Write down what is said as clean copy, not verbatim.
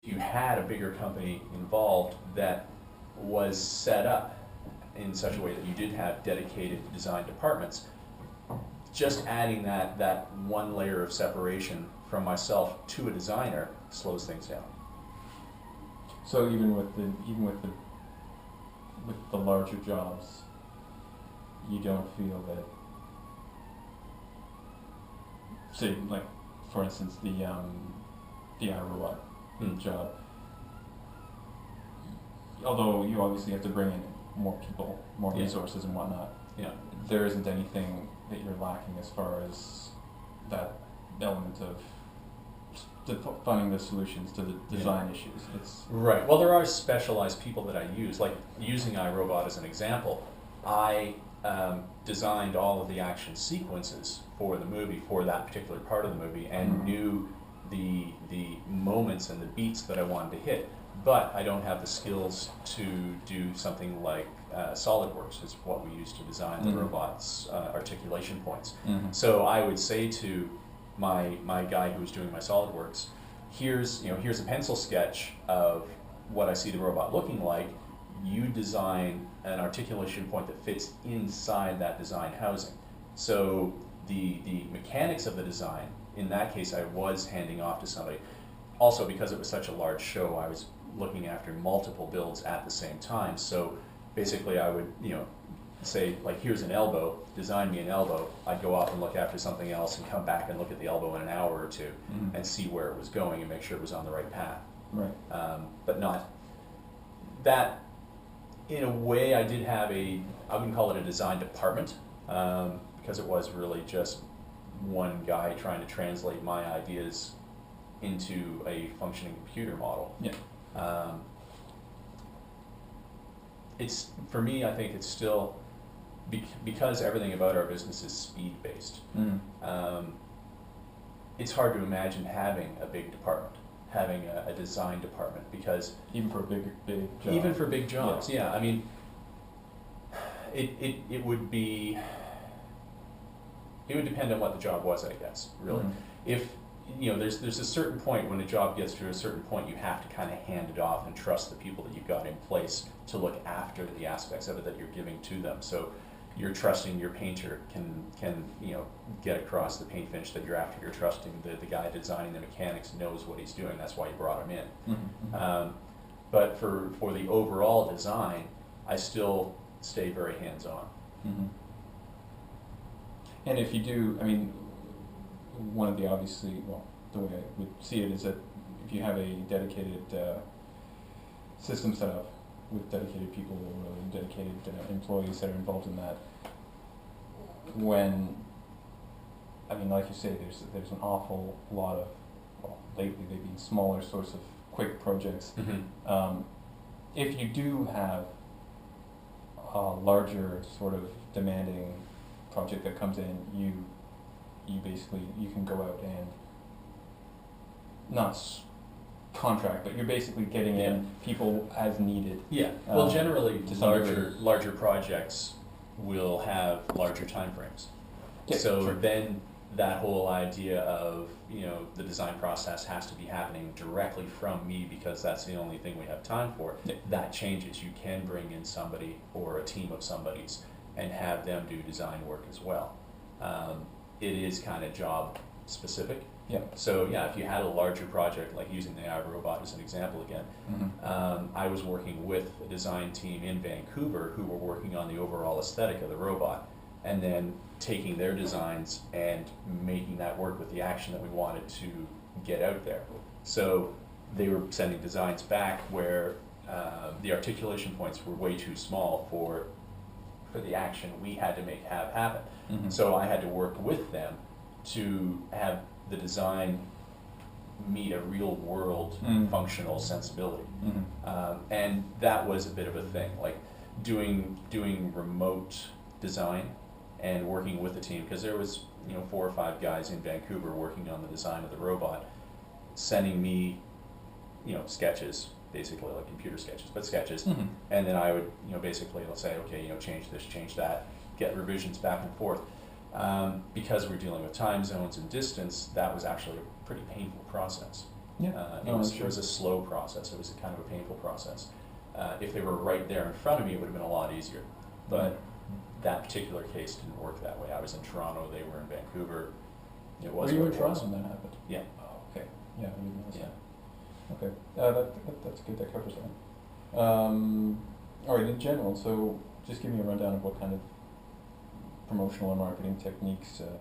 you had a bigger company involved that was set up in such a way that you did have dedicated design departments, just adding that one layer of separation from myself to a designer slows things down. So even with the larger jobs, you don't feel that, say, like for instance the iRobot job, although you obviously have to bring in more people, more resources and whatnot, there isn't anything that you're lacking as far as that element of finding the solutions to the design issues. It's right. Well, there are specialized people that I use, like using iRobot as an example. I designed all of the action sequences for the movie, for that particular part of the movie, and knew the moments and the beats that I wanted to hit. But I don't have the skills to do something like SolidWorks, is what we use to design the robot's articulation points. So I would say to my guy who was doing my SolidWorks, here's a pencil sketch of what I see the robot looking like. You design an articulation point that fits inside that design housing. So the mechanics of the design, in that case, I was handing off to somebody. Also, because it was such a large show, I was looking after multiple builds at the same time. So basically I would, say, like, here's an elbow, design me an elbow. I'd go off and look after something else and come back and look at the elbow in an hour or two and see where it was going and make sure it was on the right path. right. But not that. In a way, I did have I wouldn't call it a design department, because it was really just one guy trying to translate my ideas into a functioning computer model. Yeah. It's, for me, I think it's still, because everything about our business is speed-based, it's hard to imagine having a big department, having a design department, because Even for a big job. even for big jobs, yeah. I mean, it would be, it would depend on what the job was, I guess, really. If, there's a certain point when a job gets to a certain point, you have to kind of hand it off and trust the people that you've got in place to look after the aspects of it that you're giving to them. So you're trusting your painter can get across the paint finish that you're after. You're trusting the guy designing the mechanics knows what he's doing. That's why you brought him in. But for the overall design, I still stay very hands-on. And if you do, I mean, one of the obviously, well, the way I would see it is that if you have a dedicated system set up with dedicated people and dedicated employees that are involved in that, when, I mean, like you say, there's an awful lot of, well, lately they've been smaller sorts of quick projects. If you do have a larger sort of demanding project that comes in, you basically, you can go out and not contract, but you're basically getting in people as needed. Yeah. Well, generally, to larger projects will have larger time frames. Yeah, So sure. then that whole idea of, the design process has to be happening directly from me because that's the only thing we have time for. Yeah. That changes. You can bring in somebody or a team of somebody's and have them do design work as well. It is kind of job specific. Yeah. So yeah, if you had a larger project, like using the iRobot as an example again, I was working with a design team in Vancouver who were working on the overall aesthetic of the robot, and then taking their designs and making that work with the action that we wanted to get out there. So they were sending designs back where the articulation points were way too small for the action we had to make happen. So I had to work with them to have the design meet a real world functional sensibility. And that was a bit of a thing, like doing remote design and working with the team, because there was 4 or 5 guys in Vancouver working on the design of the robot, sending me sketches, basically like computer sketches, but sketches, and then I would basically, let's say, okay, change this, change that, get revisions back and forth. Because we're dealing with time zones and distance, that was actually a pretty painful process. Yeah. It was a slow process. It was a kind of a painful process. If they were right there in front of me, it would have been a lot easier. But that particular case didn't work that way. I was in Toronto, they were in Vancouver. It was. Were you what in it Toronto was. when that happened? Yeah. Oh, okay. Yeah, I didn't realize Yeah. that. Okay. That's good. That covers that. All right. In general, so just give me a rundown of what kind of promotional or marketing techniques